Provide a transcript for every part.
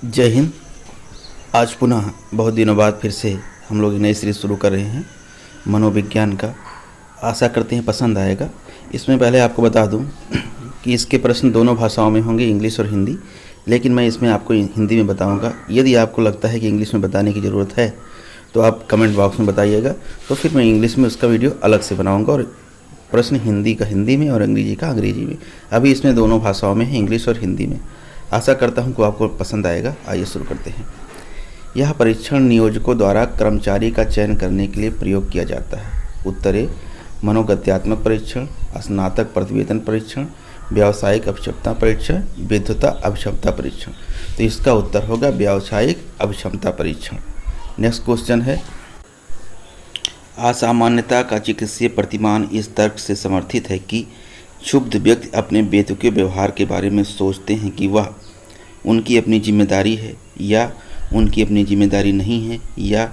जय हिंद। आज पुनः बहुत दिनों बाद फिर से हम लोग नई सीरीज़ शुरू कर रहे हैं मनोविज्ञान का। आशा करते हैं पसंद आएगा। इसमें पहले आपको बता दूं कि इसके प्रश्न दोनों भाषाओं में होंगे, इंग्लिश और हिंदी, लेकिन मैं इसमें आपको हिंदी में बताऊंगा। यदि आपको लगता है कि इंग्लिश में बताने की ज़रूरत है तो आप कमेंट बॉक्स में बताइएगा, तो फिर मैं इंग्लिश में उसका वीडियो अलग से बनाऊँगा और प्रश्न हिंदी का हिंदी में और अंग्रेजी का अंग्रेजी में। अभी इसमें दोनों भाषाओं में है, इंग्लिश और हिंदी में। आशा करता हूं कि आपको पसंद आएगा। आइए शुरू करते हैं। यह परीक्षण नियोजकों द्वारा कर्मचारी का चयन करने के लिए प्रयोग किया जाता है। उत्तर ए, मनोगत्यात्मक परीक्षण, स्नातक प्रतिवेदन परीक्षण, व्यावसायिक अभिक्षमता परीक्षण, विद्वता अभिक्षमता परीक्षण। तो इसका उत्तर होगा व्यावसायिक अभिक्षमता परीक्षण। नेक्स्ट क्वेश्चन है, असामान्यता का चिकित्सीय प्रतिमान इस तर्क से समर्थित है कि क्षुब्ध व्यक्ति अपने बेतुके व्यवहार के बारे में सोचते हैं कि वह उनकी अपनी जिम्मेदारी है या उनकी अपनी जिम्मेदारी नहीं है, या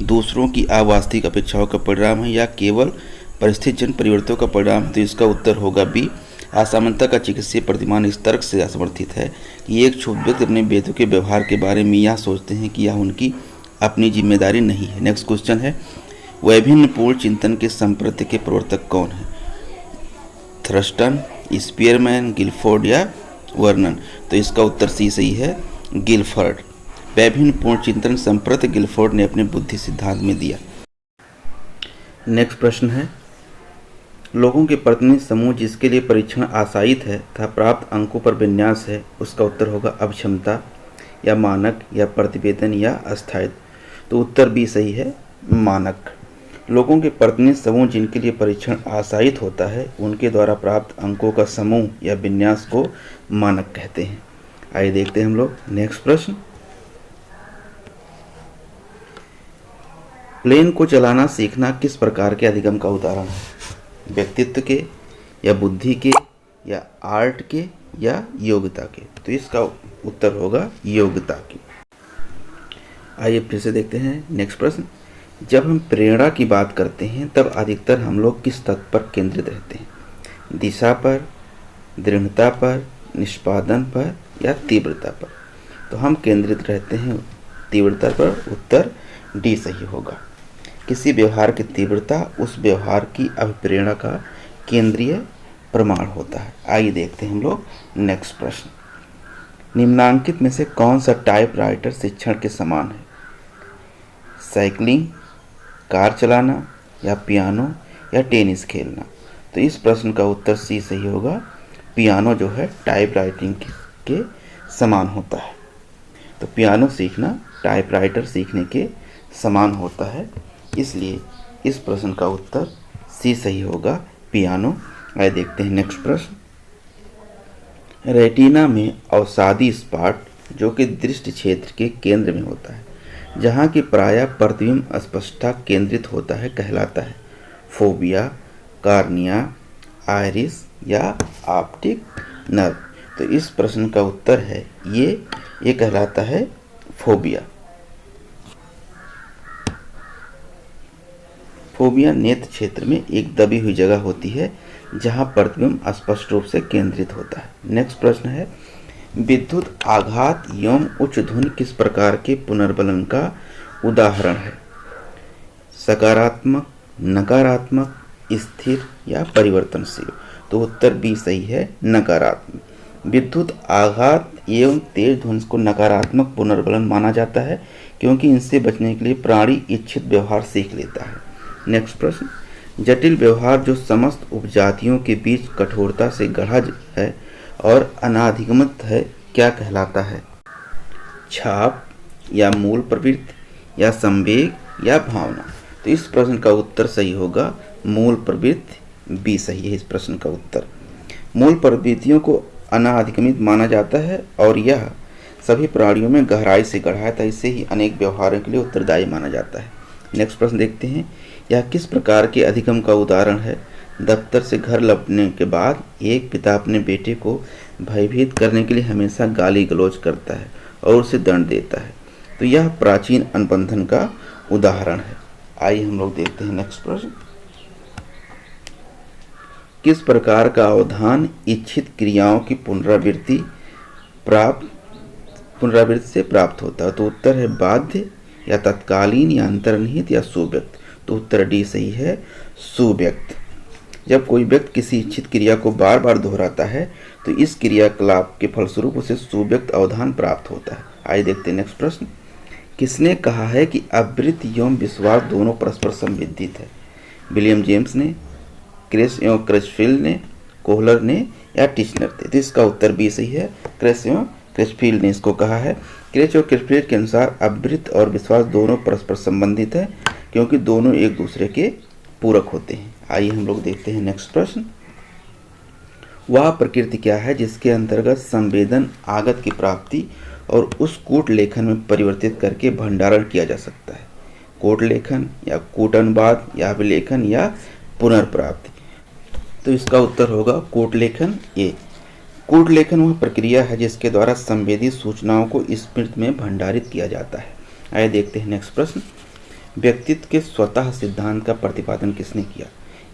दूसरों की अवास्तविक अपेक्षाओं का परिणाम है, या केवल परिस्थितिजन्य परिवर्तनों का परिणाम है। तो इसका उत्तर होगा बी, असामान्यता का चिकित्सीय प्रतिमान इस तर्क से समर्थित है कि एक क्षुब्ध व्यक्ति अपने बेतुके व्यवहार के बारे में यह सोचते हैं कि यह उनकी अपनी जिम्मेदारी नहीं है। नेक्स्ट क्वेश्चन है, वैभिन्न पूर्ण चिंतन के संप्रति के प्रवर्तक कौन है? थ्रस्टन, स्पीयरमैन, गिलफोर्ड या वर्नन। तो इसका उत्तर सी सही है, गिलफोर्ड। वैभिन्न पूर्ण चिंतन संप्रति गिलफोर्ड ने अपने बुद्धि सिद्धांत में दिया। नेक्स्ट प्रश्न है, लोगों के प्रतिनिधि समूह जिसके लिए परीक्षण आशायित है तथा प्राप्त अंकों पर विन्यास है, उसका उत्तर होगा अभिक्षमता या मानक या प्रतिवेदन या अस्थायित्व। तो उत्तर बी सही है, मानक। लोगों के प्रतिनिधि समूह जिनके लिए परीक्षण आशायित होता है उनके द्वारा प्राप्त अंकों का समूह या विन्यास को मानक कहते हैं। आइए देखते हैं हम लोग नेक्स्ट प्रश्न। प्लेन को चलाना सीखना किस प्रकार के अधिगम का उदाहरण है? व्यक्तित्व के, या बुद्धि के, या आर्ट के, या योग्यता के? तो इसका उत्तर होगा योग्यता की। आइए फिर से देखते हैं नेक्स्ट प्रश्न। जब हम प्रेरणा की बात करते हैं तब अधिकतर हम लोग किस तत्व पर केंद्रित रहते हैं? दिशा पर, दृढ़ता पर, निष्पादन पर, या तीव्रता पर? तो हम केंद्रित रहते हैं तीव्रता पर। उत्तर डी सही होगा। किसी व्यवहार की तीव्रता उस व्यवहार की अभिप्रेरणा का केंद्रीय प्रमाण होता है। आइए देखते हैं हम लोग नेक्स्ट प्रश्न। निम्नांकित में से कौन सा टाइपराइटर शिक्षण के समान है? साइकिलिंग, कार चलाना, या पियानो, या टेनिस खेलना? तो इस प्रश्न का उत्तर सी सही होगा। पियानो जो है टाइपराइटिंग के समान होता है। तो पियानो सीखना टाइपराइटर सीखने के समान होता है, इसलिए इस प्रश्न का उत्तर सी सही होगा, पियानो। आइए देखते हैं नेक्स्ट प्रश्न। रेटिना में अवसादी स्पॉट जो कि दृष्टि क्षेत्र के केंद्र में होता है, जहाँ की प्रायः प्रतिबिंब स्पष्टता केंद्रित होता है, कहलाता है फोबिया, कार्निया, आइरिस, या ऑप्टिक नर्व? तो इस प्रश्न का उत्तर है ये कहलाता है फोबिया। फोबिया नेत्र क्षेत्र में एक दबी हुई जगह होती है जहां प्रतिबिंब स्पष्ट रूप से केंद्रित होता है। नेक्स्ट प्रश्न है, विद्युत आघात एवं उच्च ध्वनि किस प्रकार के पुनर्बलन का उदाहरण है? सकारात्मक, नकारात्मक, स्थिर, या परिवर्तनशील? तो उत्तर बी सही है, नकारात्मक। विद्युत आघात एवं तेज ध्वनि को नकारात्मक पुनर्बलन माना जाता है क्योंकि इनसे बचने के लिए प्राणी इच्छित व्यवहार सीख लेता है। नेक्स्ट प्रश्न, जटिल व्यवहार जो समस्त उपजातियों के बीच कठोरता से गढ़ा है और अनाधिगमित है, क्या कहलाता है? छाप, या मूल प्रवृत्ति, या संवेग, या भावना? तो इस प्रश्न का उत्तर सही होगा मूल प्रवृत्ति। बी सही है इस प्रश्न का उत्तर। मूल प्रवृत्तियों को अनाधिगमित माना जाता है और यह सभी प्राणियों में गहराई से गढ़ा है, इसे ही अनेक व्यवहारों के लिए उत्तरदायी माना जाता है। नेक्स्ट प्रश्न देखते हैं, यह किस प्रकार के अधिगम का उदाहरण है? दफ्तर से घर लौटने के बाद एक पिता अपने बेटे को भयभीत करने के लिए हमेशा गाली गलौज करता है और उसे दंड देता है। तो यह प्राचीन अनुबंधन का उदाहरण है। आइए हम लोग देखते हैं नेक्स्ट प्रश्न। किस प्रकार का अवधान इच्छित क्रियाओं की पुनरावृत्ति प्राप्त पुनरावृत्ति से प्राप्त होता है। तो उत्तर है बाध्य या तत्कालीन या अंतर्निहित या सुव्यक्त। तो उत्तर डी सही है, सुव्यक्त। जब कोई व्यक्ति किसी इच्छित क्रिया को बार बार दोहराता है तो इस क्रियाकलाप के फलस्वरूप उसे सुव्यक्त अवधान प्राप्त होता है। आइए देखते हैं नेक्स्ट प्रश्न। किसने कहा है कि अवृत्ति एवं विश्वास दोनों परस्पर संबंधित है? विलियम जेम्स ने, क्रेस एवं क्रेचफील्ड ने, कोहलर ने या टिचनर थे? तो इसका उत्तर बी सही है, क्रेस एवं क्रेचफील्ड ने इसको कहा है। क्रेच और क्रेचफील्ड के अनुसार अवृत्ति और विश्वास दोनों परस्पर संबंधित है क्योंकि दोनों एक दूसरे के पूरक होते हैं। आइए हम लोग देखते हैं नेक्स्ट प्रश्न। वह प्रकृति क्या है जिसके अंतर्गत संवेदन, आगत की प्राप्ति और उस कूट लेखन में परिवर्तित करके भंडारण किया जा सकता है? कूट लेखन या कूटनवाद या अभिलेखन या पुनर्प्राप्ति? तो इसका उत्तर होगा कूट लेखन ए। कूट लेखन वह प्रक्रिया है जिसके द्वारा संवेदी सूचनाओं को स्मृति में भंडारित किया जाता है। आइए देखते हैं नेक्स्ट प्रश्न। व्यक्तित्व के स्वतः सिद्धांत का प्रतिपादन किसने किया?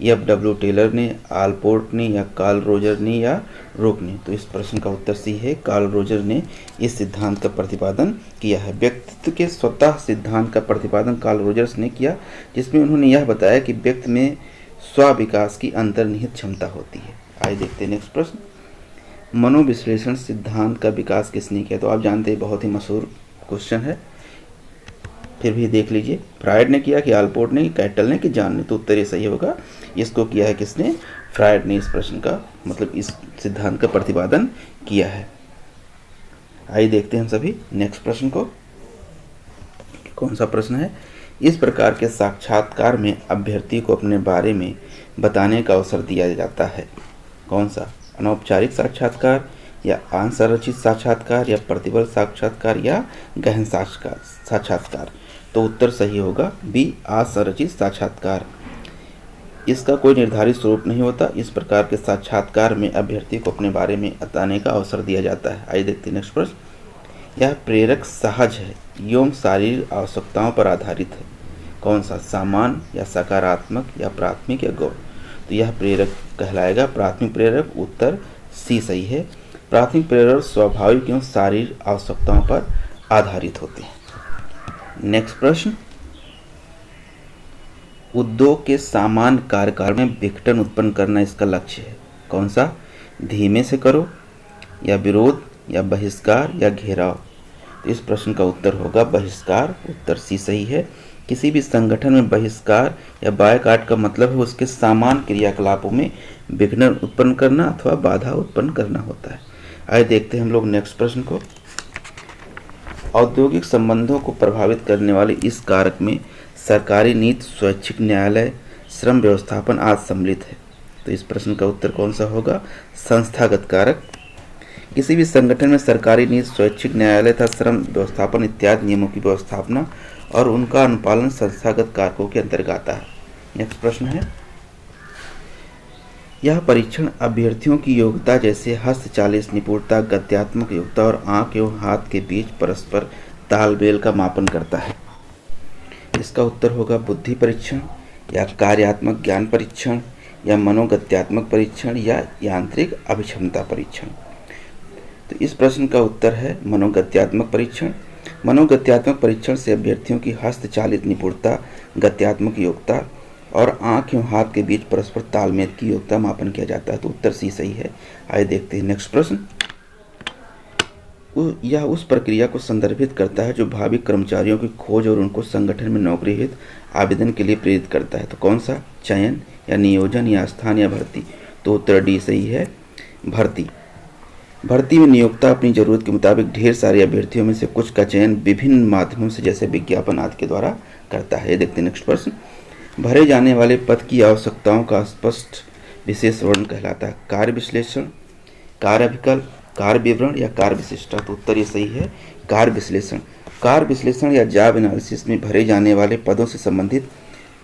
F.W. टेलर ने, आलपोर्ट ने या कार्ल रोजर ने या रोक ने? तो इस प्रश्न का उत्तर सी है, कार्ल रोजर ने इस सिद्धांत का प्रतिपादन किया है। व्यक्तित्व के स्वतः सिद्धांत का प्रतिपादन कार्ल रोजर्स ने किया, जिसमें उन्होंने यह बताया कि व्यक्ति में स्व विकास की अंतर्निहित क्षमता होती है। आइए देखते हैं नेक्स्ट प्रश्न। मनोविश्लेषण सिद्धांत का विकास किसने किया? तो आप जानते हैं बहुत ही मशहूर क्वेश्चन है, फिर भी देख लीजिए। फ्रायड ने किया कि आलपोर्ट ने, कैटल ने कि जॉन ने? तो उत्तर ये सही होगा, इसको किया है किसने? फ्रायड ने इस प्रश्न का मतलब इस सिद्धांत का प्रतिपादन किया है। आइए देखते हैं हम सभी नेक्स्ट प्रश्न को। कौन सा प्रश्न है? इस प्रकार के साक्षात्कार में अभ्यर्थी को अपने बारे में बताने का अवसर दिया जाता है। कौन सा? अनौपचारिक साक्षात्कार या असंरचित साक्षात्कार या प्रतिबल साक्षात्कार या गहन साक्षात्कार? तो उत्तर सही होगा बी, असंरचित साक्षात्कार। इसका कोई निर्धारित स्वरूप नहीं होता। इस प्रकार के साक्षात्कार में अभ्यर्थी को अपने बारे में बताने का अवसर दिया जाता है। आइए देखते हैं नेक्स्ट प्रश्न। यह प्रेरक सहज है एवं शारीरिक आवश्यकताओं पर आधारित है। कौन सा? सामान्य या सकारात्मक या प्राथमिक या गौण? तो यह प्रेरक कहलाएगा प्राथमिक प्रेरक। उत्तर सी सही है। प्राथमिक प्रेरक स्वाभाविक एवं शारीरिक आवश्यकताओं पर आधारित होते हैं। नेक्स्ट प्रश्न। उद्योग के सामान्य कार्यकाल में विघटन उत्पन्न करना इसका लक्ष्य है। कौन सा? धीमे से करो या विरोध या बहिष्कार या घेराव? तो इस प्रश्न का उत्तर होगा बहिष्कार। उत्तर सी सही है। किसी भी संगठन में बहिष्कार या बायकॉट का मतलब है उसके सामान्य क्रियाकलापों में विघटन उत्पन्न करना अथवा बाधा उत्पन्न करना होता है। आइए देखते हैं हम लोग नेक्स्ट प्रश्न को। औद्योगिक संबंधों को प्रभावित करने वाले इस कारक में सरकारी नीति, स्वैच्छिक न्यायालय, श्रम व्यवस्थापन आदि सम्मिलित है। तो इस प्रश्न का उत्तर कौन सा होगा? संस्थागत कारक। किसी भी संगठन में सरकारी नीति, स्वैच्छिक न्यायालय तथा श्रम व्यवस्थापन इत्यादि नियमों की व्यवस्थापना और उनका अनुपालन संस्थागत कारकों के अंतर्गत आता है। नेक्स्ट प्रश्न है, यह परीक्षण अभ्यर्थियों की योग्यता जैसे हस्तचालित निपुणता, गद्यात्मक योग्यता और आंख एवं हाथ के बीच परस्पर तालमेल का मापन करता है। इसका उत्तर होगा बुद्धि परीक्षण या कार्यात्मक ज्ञान परीक्षण या मनोगत्यात्मक परीक्षण या यांत्रिक अभिक्षमता परीक्षण। तो इस प्रश्न का उत्तर है मनोगत्यात्मक परीक्षण। मनोगत्यात्मक परीक्षण से अभ्यर्थियों की हस्तचालित निपुणता, गत्यात्मक योग्यता और आंख एवं हाथ के बीच परस्पर तालमेल की योग्यता मापन किया जाता है। तो उत्तर सी सही है। आइए देखते हैं नेक्स्ट प्रश्न। यह उस प्रक्रिया को संदर्भित करता है जो भावी कर्मचारियों की खोज और उनको संगठन में नौकरी हेतु आवेदन के लिए प्रेरित करता है। तो कौन सा? चयन या नियोजन या स्थान या भर्ती? तो उत्तर डी सही है, भर्ती। भर्ती में नियोक्ता अपनी जरूरत के मुताबिक ढेर सारे अभ्यर्थियों में से कुछ का चयन विभिन्न माध्यमों से जैसे विज्ञापन आदि के द्वारा करता है। देखते हैं नेक्स्ट प्रश्न। भरे जाने वाले पद की आवश्यकताओं का स्पष्ट विशेष वर्णन कहलाता है। कार्य विश्लेषण, कार्य विकल्प, कार्य विवरण या कार्य विशिष्टता? तो उत्तर ये सही है, कार्य विश्लेषण। कार्य विश्लेषण या जॉब एनालिसिस में भरे जाने वाले पदों से संबंधित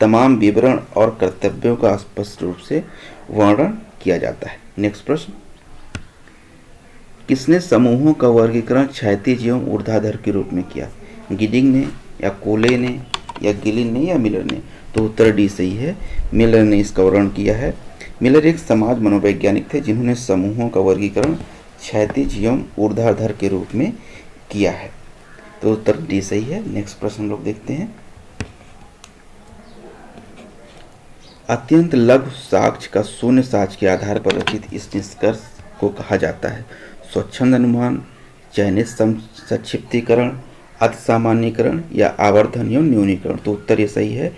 तमाम विवरण और कर्तव्यों का स्पष्ट रूप से वर्णन किया जाता है। नेक्स्ट प्रश्न। किसने समूहों का वर्गीकरण क्षैतिज एवं ऊर्ध्वाधर के रूप में किया? गिडिंग ने या कोले ने या गिलिन ने या मिलर ने? तो उत्तर डी सही है, मिलर ने इसका वर्णन किया है। मिलर एक समाज मनोवैज्ञानिक थे जिन्होंने समूहों का वर्गीकरण क्षैतिज एवं ऊर्ध्वाधर के रूप में किया है। तो उत्तर डी सही है। नेक्स्ट प्रश्न हम लोग देखते हैं। अत्यंत लघु साक्ष्य का शून्य साक्ष्य के आधार पर रचित इस निष्कर्ष को कहा जाता है स्वच्छंद अनुमान, चयनित संक्षिप्तीकरण, अति सामान्यीकरण या आवर्धन एवं न्यूनीकरण। तो उत्तर ये सही है,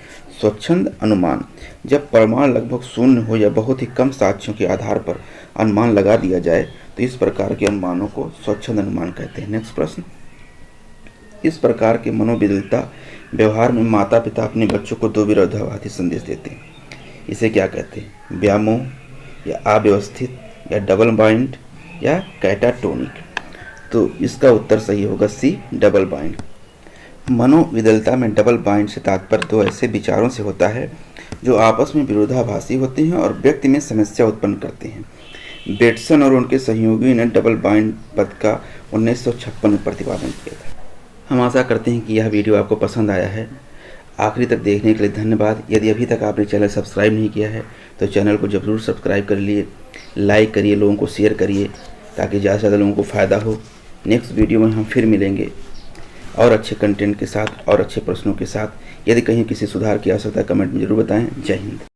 स्वच्छंद अनुमान। जब प्रमाण लगभग शून्य हो या बहुत ही कम साक्ष्यों के आधार पर अनुमान लगा दिया जाए तो इस प्रकार के अनुमानों को स्वच्छंद अनुमान कहते हैं। नेक्स्ट प्रश्न। इस प्रकार के मनोविदलता व्यवहार में माता पिता अपने बच्चों को दो विरोधाभासी संदेश देते हैं। इसे क्या कहते हैं? व्यामोह या अव्यवस्थित या डबल बाइंड या कैटाटोनिक। तो इसका उत्तर सही होगा सी, डबल बाइंड। मनोविदलता में डबल बाइंड से तात्पर्य दो ऐसे विचारों से होता है जो आपस में विरोधाभासी होते हैं और व्यक्ति में समस्या उत्पन्न करते हैं। बेटसन और उनके सहयोगियों ने डबल बाइंड पद का 1956 में प्रतिपादन किया था। हम आशा करते हैं कि यह वीडियो आपको पसंद आया है। आखिरी तक देखने के लिए धन्यवाद। यदि अभी तक आपने चैनल सब्सक्राइब नहीं किया है तो चैनल को जरूर सब्सक्राइब कर लिए, लाइक करिए, लोगों को शेयर करिए ताकि ज़्यादा से ज़्यादा लोगों को फ़ायदा हो। नेक्स्ट वीडियो में हम फिर मिलेंगे और अच्छे कंटेंट के साथ और अच्छे प्रश्नों के साथ। यदि कहीं किसी सुधार की आवश्यकता कमेंट में ज़रूर बताएं। जय हिंद।